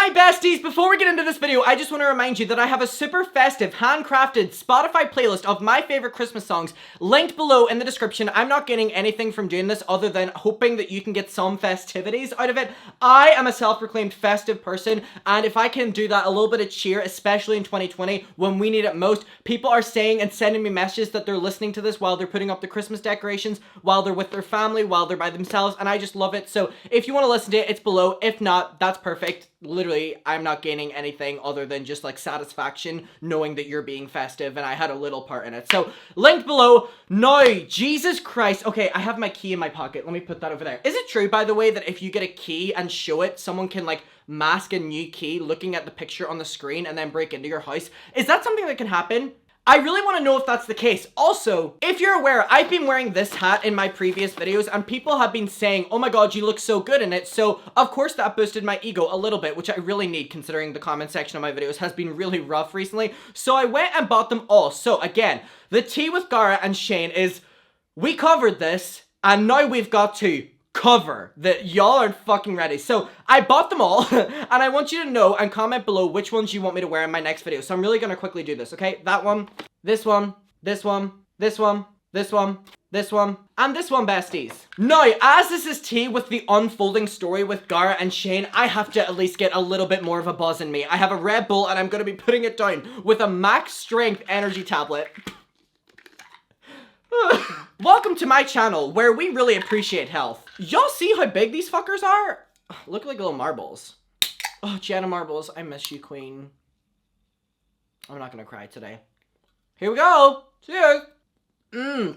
Hi besties, before we get into this video, I just want to remind you that I have a super festive, handcrafted Spotify playlist of my favorite Christmas songs linked below in the description. I'm not getting anything from doing this other than hoping that you can get some festivities out of it. I am a self-proclaimed festive person, and if I can do that, a little bit of cheer, especially in 2020 when we need it most. People are saying and sending me messages that they're listening to this while they're putting up the Christmas decorations, while they're with their family, while they're by themselves, and I just love it. So if you want to listen to it, it's below. If not, that's perfect. Literally, I'm not gaining anything other than just like satisfaction knowing that you're being festive and I had a little part in it. So, linked below. Now, Jesus Christ. Okay, I have my key in my pocket. Let me put that over there. Is it true, by the way, that if you get a key and show it, someone can like mask a new key looking at the picture on the screen and then break into your house? Is that something that can happen? I really want to know if that's the case. Also, if you're aware, I've been wearing this hat in my previous videos and people have been saying, oh my god, you look so good in it. So, of course, that boosted my ego a little bit, which I really need considering the comment section of my videos has been really rough recently. So I went and bought them all. So again, the tea with Garrett and Shane is, we covered this and now we've got to cover that. Y'all aren't fucking ready. So I bought them all and I want you to know and comment below which ones you want me to wear in my next video. So I'm really gonna quickly do this, okay? That one, this one, this one, this one, this one, this one, and this one, besties. Now, as this is tea with the unfolding story with Garrett and Shane, I have to at least get a little bit more of a buzz in me. I have a Red Bull and I'm gonna be putting it down with a max strength energy tablet. Welcome to my channel, where we really appreciate health. Y'all see how big these fuckers are? Look like little marbles. Oh, Jenna Marbles, I miss you, queen. I'm not gonna cry today. Here we go. Cheers.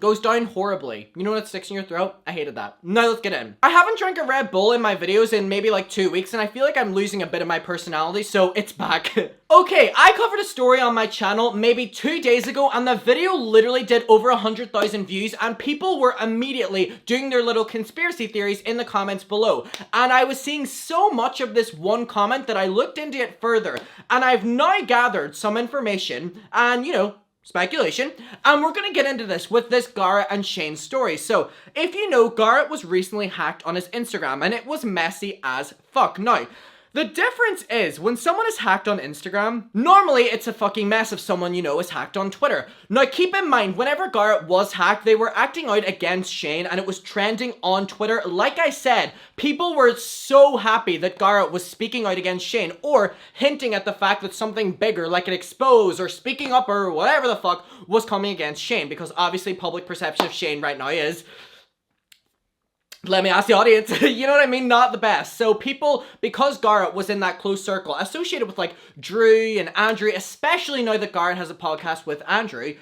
Goes down horribly. You know when it sticks in your throat? I hated that. Now let's get in. I haven't drank a Red Bull in my videos in maybe like 2 weeks and I feel like I'm losing a bit of my personality, so it's back. Okay, I covered a story on my channel maybe 2 days ago and the video literally did over 100,000 views and people were immediately doing their little conspiracy theories in the comments below. And I was seeing so much of this one comment that I looked into it further and I've now gathered some information and, you know, speculation, and we're gonna get into this with this Garrett and Shane story. So, if you know, Garrett was recently hacked on his Instagram, and it was messy as fuck. Now, the difference is, when someone is hacked on Instagram, normally it's a fucking mess if someone you know is hacked on Twitter. Now keep in mind, whenever Garrett was hacked, they were acting out against Shane and it was trending on Twitter. Like I said, people were so happy that Garrett was speaking out against Shane or hinting at the fact that something bigger like an expose or speaking up or whatever the fuck was coming against Shane, because obviously public perception of Shane right now is, let me ask the audience, you know what I mean? Not the best. So people, because Garrett was in that close circle associated with like Drew and Andrew, especially now that Garrett has a podcast with Andrew,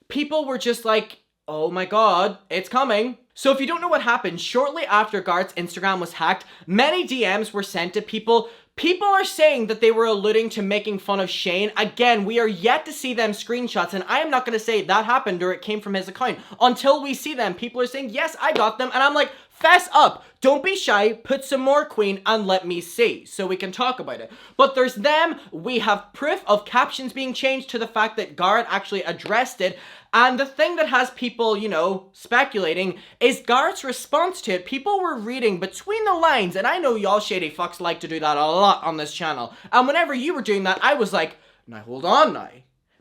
people were just like, oh my god, it's coming. So if you don't know what happened, shortly after Garrett's Instagram was hacked, many DMs were sent to people. People are saying that they were alluding to making fun of Shane. Again, we are yet to see them screenshots, and I am not going to say that happened or it came from his account. Until we see them, people are saying, yes, I got them, and I'm like, fess up. Don't be shy, put some more, queen, and let me see, so we can talk about it. But there's them, we have proof of captions being changed to the fact that Garrett actually addressed it, and the thing that has people, you know, speculating is Garrett's response to it. People were reading between the lines, and I know y'all shady fucks like to do that a lot on this channel, and whenever you were doing that, I was like, now hold on now.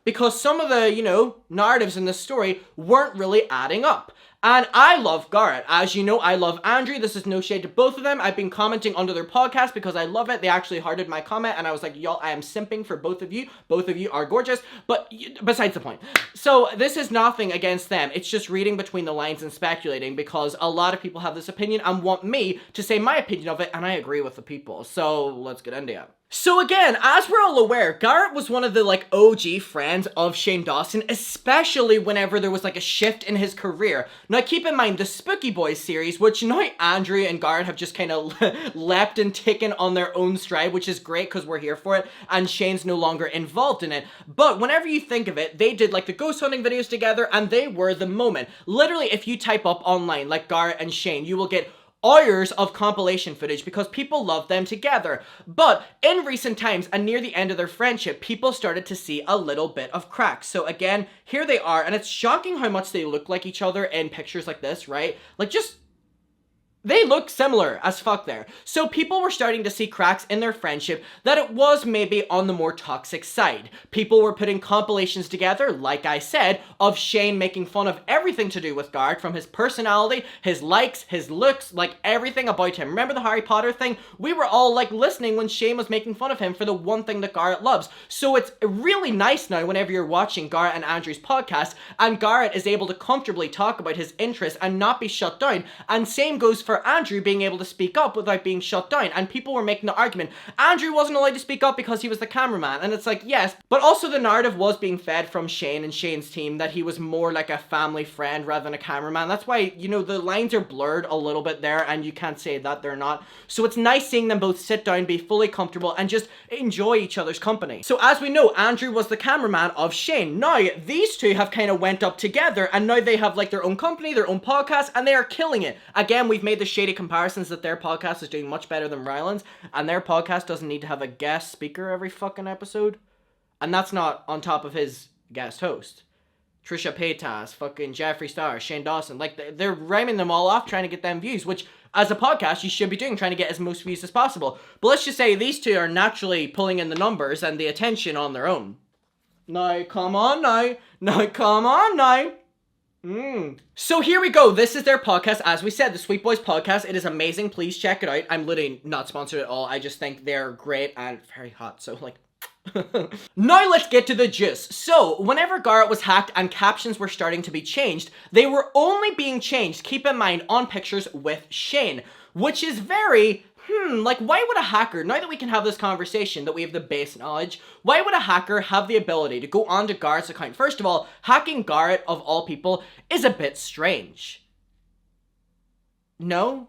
Because some of the, you know, narratives in this story weren't really adding up. And I love Garrett. As you know, I love Andrew. This is no shade to both of them. I've been commenting under their podcast because I love it. They actually hearted my comment and I was like, y'all, I am simping for both of you. Both of you are gorgeous. But besides the point. So this is nothing against them. It's just reading between the lines and speculating because a lot of people have this opinion and want me to say my opinion of it, and I agree with the people. So let's get into it. So again, as we're all aware, Garrett was one of the like OG friends of Shane Dawson, especially whenever there was like a shift in his career. Now keep in mind the Spooky Boys series, which now Andrew and Garrett have just kind of leapt and taken on their own stride, which is great because we're here for it, and Shane's no longer involved in it. But whenever you think of it, they did like the ghost hunting videos together and they were the moment. Literally, if you type up online like Garrett and Shane, you will get hours of compilation footage because people love them together. But in recent times and near the end of their friendship, people started to see a little bit of cracks. So again, here they are, and it's shocking how much they look like each other in pictures like this, right? Like just They look similar as fuck there. So people were starting to see cracks in their friendship that it was maybe on the more toxic side. People were putting compilations together, like I said, of Shane making fun of everything to do with Garrett, from his personality, his likes, his looks, like everything about him. Remember the Harry Potter thing? We were all like listening when Shane was making fun of him for the one thing that Garrett loves. So it's really nice now whenever you're watching Garrett and Andrew's podcast and Garrett is able to comfortably talk about his interests and not be shut down. And same goes for Andrew being able to speak up without being shut down. And people were making the argument, Andrew wasn't allowed to speak up because he was the cameraman. And it's like, yes, but also the narrative was being fed from Shane and Shane's team that he was more like a family friend rather than a cameraman. That's why, you know, the lines are blurred a little bit there and you can't say that they're not. So it's nice seeing them both sit down, be fully comfortable and just enjoy each other's company. So as we know, Andrew was the cameraman of Shane. Now, these two have kind of went up together and now they have like their own company, their own podcast, and they are killing it. Again, we've made the shady comparisons that their podcast is doing much better than Ryland's, and their podcast doesn't need to have a guest speaker every fucking episode. And that's not on top of his guest host. Trisha Paytas, fucking Jeffree Star, Shane Dawson, like they're rhyming them all off trying to get them views, which as a podcast you should be doing, trying to get as most views as possible. But let's just say these two are naturally pulling in the numbers and the attention on their own. Now, come on now. Now, come on now. So here we go. This is their podcast. As we said, the Sweet Boys podcast. It is amazing. Please check it out. I'm literally not sponsored at all. I just think they're great and very hot. So like, now let's get to the juice. So whenever Garrett was hacked and captions were starting to be changed, they were only being changed, keep in mind, on pictures with Shane, which is very like, why would a hacker, now that we can have this conversation, that we have the base knowledge, why would a hacker have the ability to go onto Garrett's account? First of all, hacking Garrett, of all people, is a bit strange. No?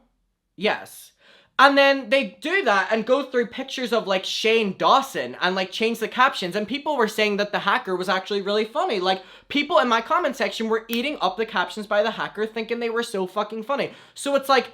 Yes. And then they do that and go through pictures of, like, Shane Dawson and, like, change the captions. And people were saying that the hacker was actually really funny. Like, people in my comment section were eating up the captions by the hacker, thinking they were so fucking funny. So it's like,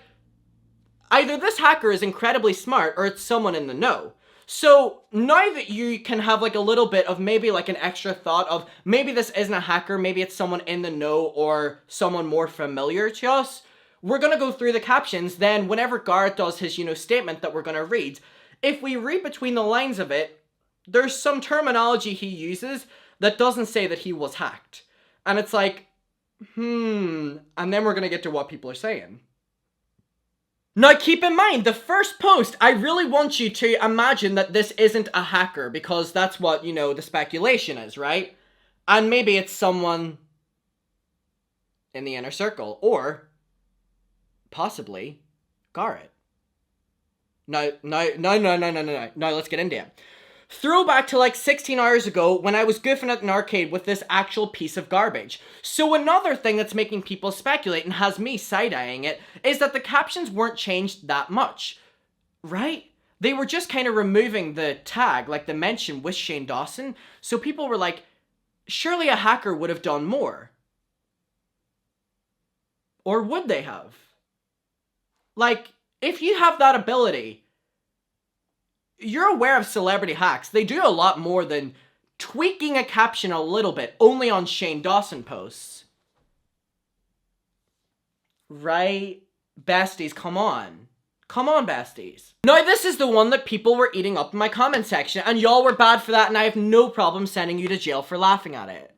either this hacker is incredibly smart or it's someone in the know. So now that you can have like a little bit of maybe like an extra thought of maybe this isn't a hacker, maybe it's someone in the know or someone more familiar to us, we're going to go through the captions. Then whenever Garrett does his, you know, statement that we're going to read, if we read between the lines of it, there's some terminology he uses that doesn't say that he was hacked. And it's like, and then we're going to get to what people are saying. Now keep in mind, the first post, I really want you to imagine that this isn't a hacker, because that's what, you know, the speculation is, right? And maybe it's someone in the inner circle, or possibly Garrett. No, let's get into it. Throwback to like 16 hours ago when I was goofing at an arcade with this actual piece of garbage. So another thing that's making people speculate and has me side-eyeing it is that the captions weren't changed that much, right? They were just kind of removing the tag, like the mention with Shane Dawson. So people were like, surely a hacker would have done more. Or would they have? Like, if you have that ability, you're aware of celebrity hacks. They do a lot more than tweaking a caption a little bit, only on Shane Dawson posts. Right? Besties, come on. Come on, besties. Now, this is the one that people were eating up in my comment section, and y'all were bad for that, and I have no problem sending you to jail for laughing at it.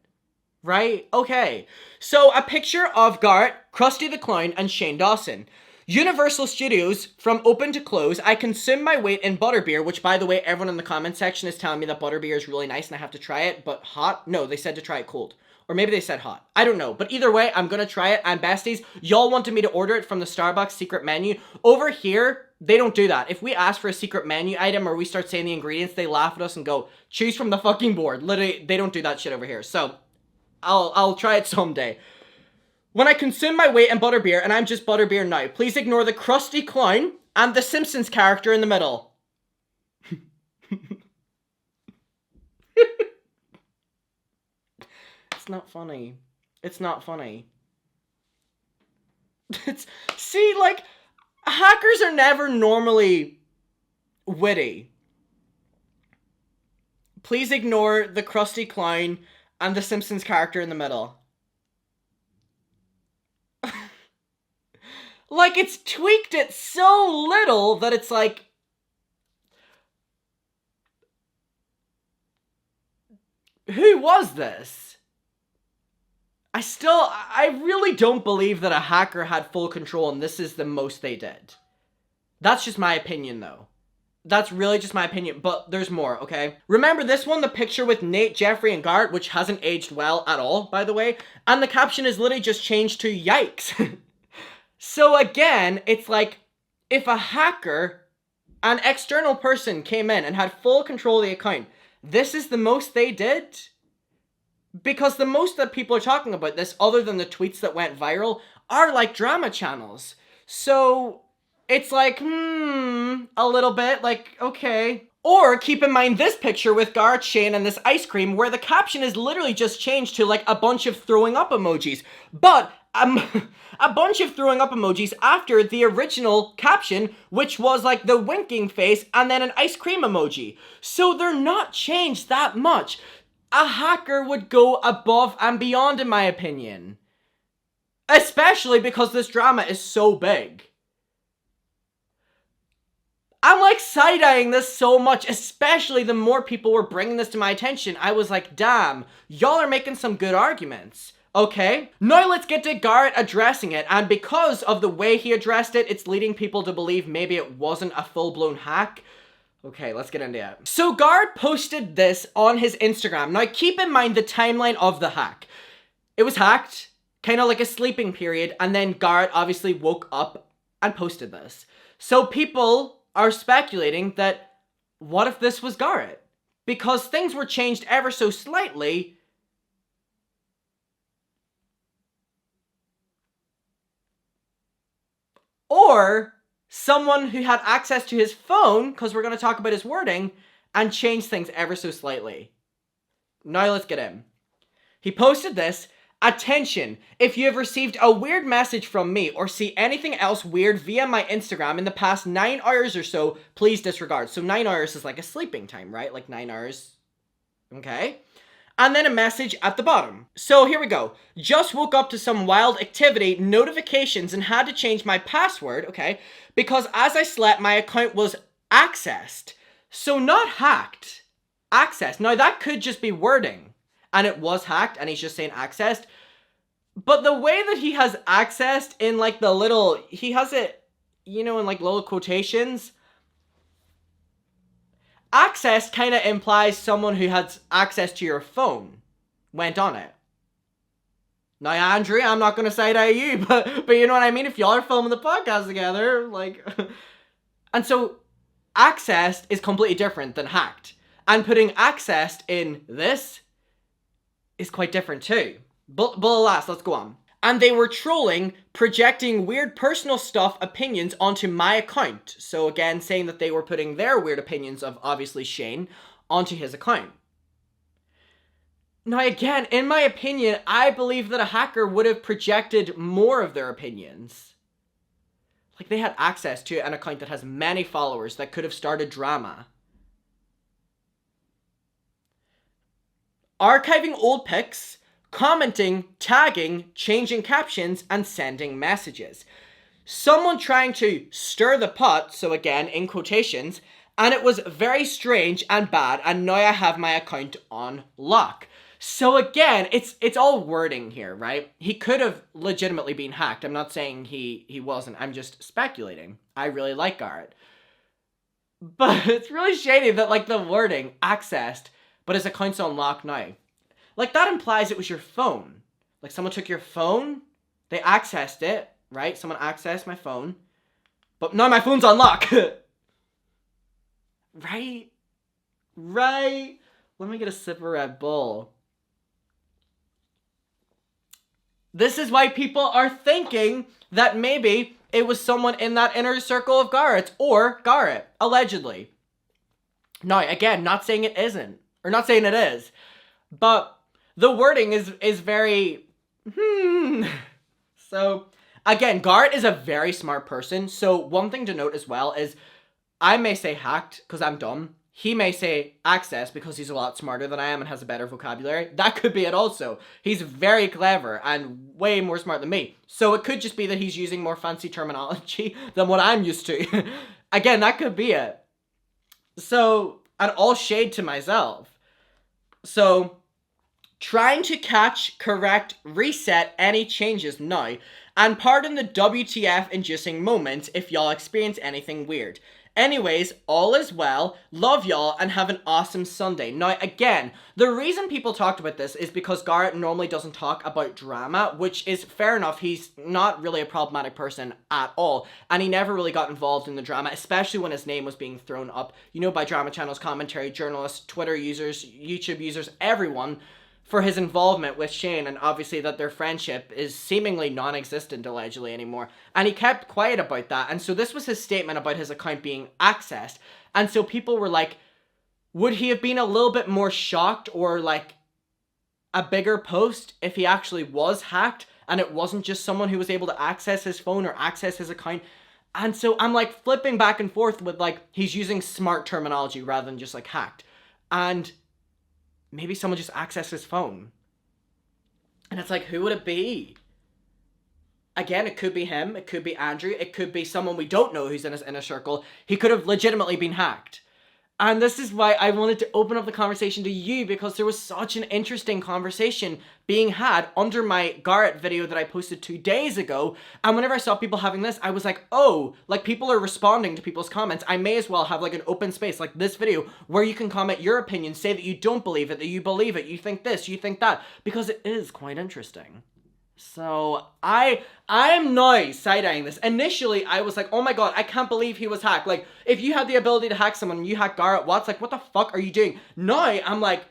Right? Okay. So, a picture of Garrett, Krusty the Clown, and Shane Dawson. Universal Studios, from open to close, I consume my weight in butterbeer, which, by the way, everyone in the comment section is telling me that butterbeer is really nice and I have to try it, but hot? No, they said to try it cold. Or maybe they said hot. I don't know. But either way, I'm gonna try it. And besties, y'all wanted me to order it from the Starbucks secret menu. Over here, they don't do that. If we ask for a secret menu item or we start saying the ingredients, they laugh at us and go, choose from the fucking board. Literally, they don't do that shit over here. So, I'll try it someday. When I consume my weight in butterbeer, and I'm just butterbeer now, please ignore the Krusty Clown and the Simpsons character in the middle. It's not funny. It's not funny. See, like, hackers are never normally witty. Please ignore the Krusty Clown and the Simpsons character in the middle. Like, it's tweaked it so little that it's like... Who was this? I really don't believe that a hacker had full control and this is the most they did. That's just my opinion, though. That's really just my opinion, but there's more, okay? Remember this one, the picture with Nate, Jeffrey, and Garrett, which hasn't aged well at all, by the way? And the caption is literally just changed to yikes. So again, it's like, if a hacker, an external person came in and had full control of the account, this is the most they did? Because the most that people are talking about this, other than the tweets that went viral, are like drama channels. So it's like, a little bit, like, okay. Or keep in mind this picture with Garrett, Shane, and this ice cream, where the caption is literally just changed to like a bunch of throwing up emojis. But a bunch of throwing up emojis after the original caption, which was like the winking face and then an ice cream emoji. So they're not changed that much. A hacker would go above and beyond, in my opinion. Especially because this drama is so big. I'm like side-eyeing this so much, especially the more people were bringing this to my attention. I was like, damn, y'all are making some good arguments. Okay, now let's get to Garrett addressing it, and because of the way he addressed it, it's leading people to believe maybe it wasn't a full-blown hack. Okay, let's get into it. So Garrett posted this on his Instagram. Now keep in mind the timeline of the hack. It was hacked, kind of like a sleeping period, and then Garrett obviously woke up and posted this. So people are speculating that, what if this was Garrett? Because things were changed ever so slightly. Or someone who had access to his phone, because we're going to talk about his wording, and changed things ever so slightly. Now let's get in. He posted this. Attention, if you have received a weird message from me or see anything else weird via my Instagram in the past 9 hours or so, please disregard. So 9 hours is like a sleeping time, right? Like 9 hours. Okay. And then a message at the bottom. So here we go. Just woke up to some wild activity, notifications, and had to change my password, okay? Because as I slept, my account was accessed. So not hacked. Accessed. Now that could just be wording. And it was hacked, and he's just saying accessed. But the way that he has accessed in like the little, he has it, you know, in like little quotations. Access kind of implies someone who has access to your phone went on it. Now, Andrew, I'm not going to side-eye you, but you know what I mean? If y'all are filming the podcast together, like... And so, accessed is completely different than hacked. And putting accessed in this is quite different too. But alas, let's go on. And they were trolling, projecting weird personal stuff, opinions onto my account. So again, saying that they were putting their weird opinions of, obviously, Shane, onto his account. Now again, in my opinion, I believe that a hacker would have projected more of their opinions. Like, they had access to an account that has many followers that could have started drama. Archiving old pics, commenting, tagging, changing captions, and sending messages. Someone trying to stir the pot, so again, in quotations, and it was very strange and bad, and now I have my account on lock. So again, it's all wording here, right? He could have legitimately been hacked. I'm not saying he wasn't. I'm just speculating. I really like Garrett. But it's really shady that, like, the wording, accessed, but his account's on lock now. Like, that implies it was your phone. Like, someone took your phone, they accessed it, right? Someone accessed my phone, but now my phone's on lock. Right? Right? Let me get a sip of Red Bull. This is why people are thinking that maybe it was someone in that inner circle of Garrett's, or Garrett, allegedly. Now, again, not saying it isn't, or not saying it is, but the wording is very, So, again, Garrett is a very smart person, so one thing to note as well is, I may say hacked, because I'm dumb, he may say access because he's a lot smarter than I am and has a better vocabulary. That could be it also. He's very clever and way more smart than me. So it could just be that he's using more fancy terminology than what I'm used to. Again, that could be it. So, and all shade to myself. So, trying to catch, correct, reset any changes now, and pardon the WTF inducing moments if y'all experience anything weird. Anyways, all is well, love y'all, and have an awesome Sunday. Now, again, the reason people talked about this is because Garrett normally doesn't talk about drama, which is fair enough. He's not really a problematic person at all, and he never really got involved in the drama, especially when his name was being thrown up, you know, by drama channels, commentary, journalists, Twitter users, YouTube users, everyone, for his involvement with Shane, and obviously that their friendship is seemingly non-existent allegedly anymore. And he kept quiet about that, and so this was his statement about his account being accessed. And so people were like, would he have been a little bit more shocked or like a bigger post if he actually was hacked and it wasn't just someone who was able to access his phone or access his account? And so I'm like flipping back and forth with like, he's using smart terminology rather than just like hacked. And maybe someone just accessed his phone. And it's like, who would it be? Again, it could be him. It could be Andrew. It could be someone we don't know who's in his inner circle. He could have legitimately been hacked. And this is why I wanted to open up the conversation to you, because there was such an interesting conversation being had under my Garrett video that I posted 2 days ago. And whenever I saw people having this, I was like, oh, like people are responding to people's comments. I may as well have like an open space like this video where you can comment your opinion, say that you don't believe it, that you believe it, you think this, you think that, because it is quite interesting. So I'm now side-eyeing this. Initially, I was like, oh my god, I can't believe he was hacked. Like, if you had the ability to hack someone and you hack Garrett Watts, like, what the fuck are you doing? Now, I'm like,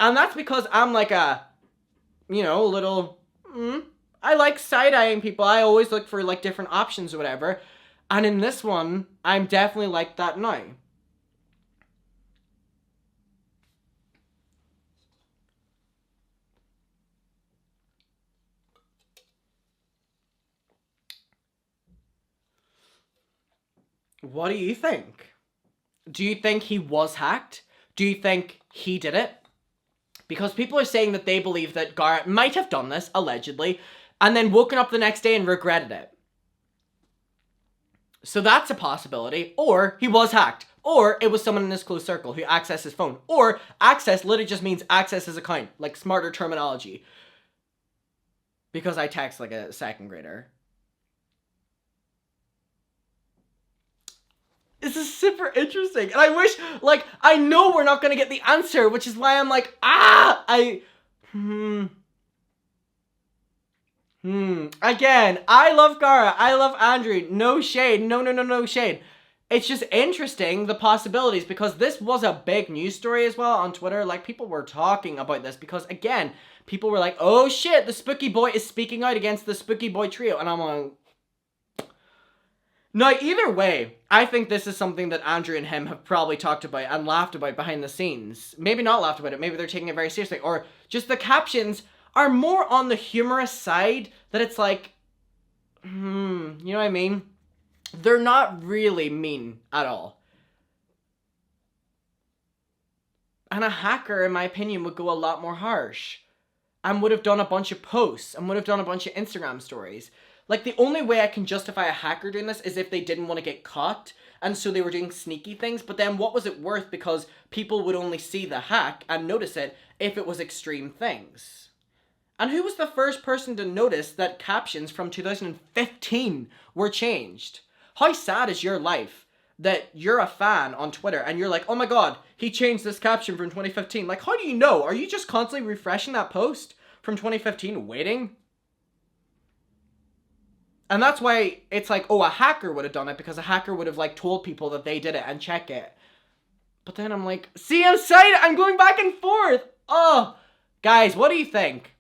and that's because I'm like a, you know, little, I like side-eyeing people. I always look for, like, different options or whatever. And in this one, I'm definitely like that now. What do you think? Do you think he was hacked? Do you think he did it? Because people are saying that they believe that Garrett might have done this, allegedly, and then woken up the next day and regretted it. So that's a possibility. Or he was hacked. Or it was someone in his close circle who accessed his phone. Or access literally just means access his account. Like smarter terminology. Because I text like a second grader. This is super interesting. And I wish, like, I know we're not going to get the answer, which is why I'm like, Again, I love Garrett. I love Andrew. No shade. No shade. It's just interesting, the possibilities, because this was a big news story as well on Twitter. Like, people were talking about this because, again, people were like, oh shit, the Spooky Boy is speaking out against the Spooky Boy trio. And I'm like, now, either way, I think this is something that Andrew and him have probably talked about and laughed about behind the scenes. Maybe not laughed about it, maybe they're taking it very seriously. Or just the captions are more on the humorous side, that it's like, you know what I mean? They're not really mean at all. And a hacker, in my opinion, would go a lot more harsh. And would have done a bunch of posts, and would have done a bunch of Instagram stories. Like, the only way I can justify a hacker doing this is if they didn't want to get caught, and so they were doing sneaky things, but then what was it worth, because people would only see the hack and notice it if it was extreme things. And who was the first person to notice that captions from 2015 were changed? How sad is your life that you're a fan on Twitter and you're like, oh my god, he changed this caption from 2015. Like, how do you know? Are you just constantly refreshing that post from 2015, waiting? And that's why it's like, oh, a hacker would have done it, because a hacker would have, like, told people that they did it and check it. But then I'm like, see, I'm going back and forth. Oh, guys, what do you think?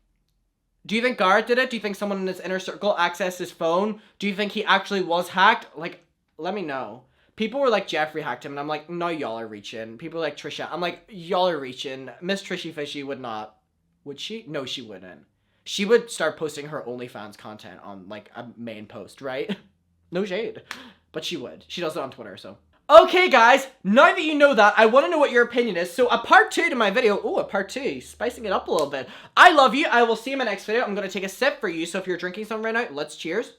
Do you think Garrett did it? Do you think someone in his inner circle accessed his phone? Do you think he actually was hacked? Like, let me know. People were like, Jeffrey hacked him, and I'm like, no, y'all are reaching. People were like, Trisha. I'm like, y'all are reaching. Miss Trishy Fishy would not. Would she? No, she wouldn't. She would start posting her OnlyFans content on, like, a main post, right? No shade. But she would. She does it on Twitter, so. Okay, guys, now that you know that, I want to know what your opinion is. So a part 2 to my video. Oh, a part 2. Spicing it up a little bit. I love you. I will see you in my next video. I'm going to take a sip for you. So if you're drinking something right now, let's cheers.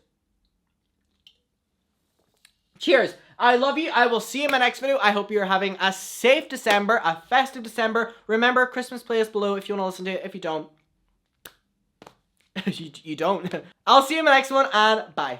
Cheers. I love you. I will see you in my next video. I hope you're having a safe December, a festive December. Remember, Christmas playlist below if you want to listen to it. If you don't, you don't. I'll see you in my next one, and bye.